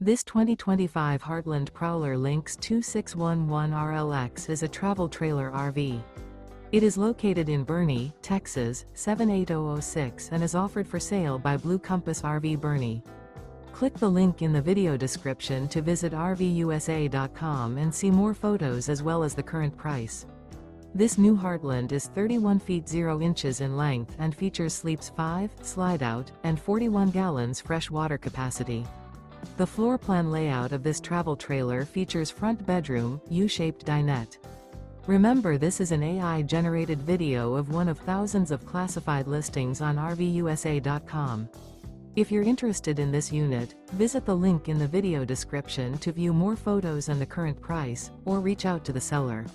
This 2025 Heartland Prowler Lynx 2611 RLX is a travel trailer RV. It is located in Boerne, Texas, 78006 and is offered for sale by Blue Compass RV Boerne. Click the link in the video description to visit RVUSA.com and see more photos as well as the current price. This new Heartland is 31 feet 0 inches in length and features sleeps 5, Slideout, and 41 gallons fresh water capacity. The floor plan layout of this travel trailer features front bedroom, U-shaped dinette. Remember, this is an AI-generated video of one of thousands of classified listings on RVUSA.com. If you're interested in this unit, visit the link in the video description to view more photos and the current price, or reach out to the seller.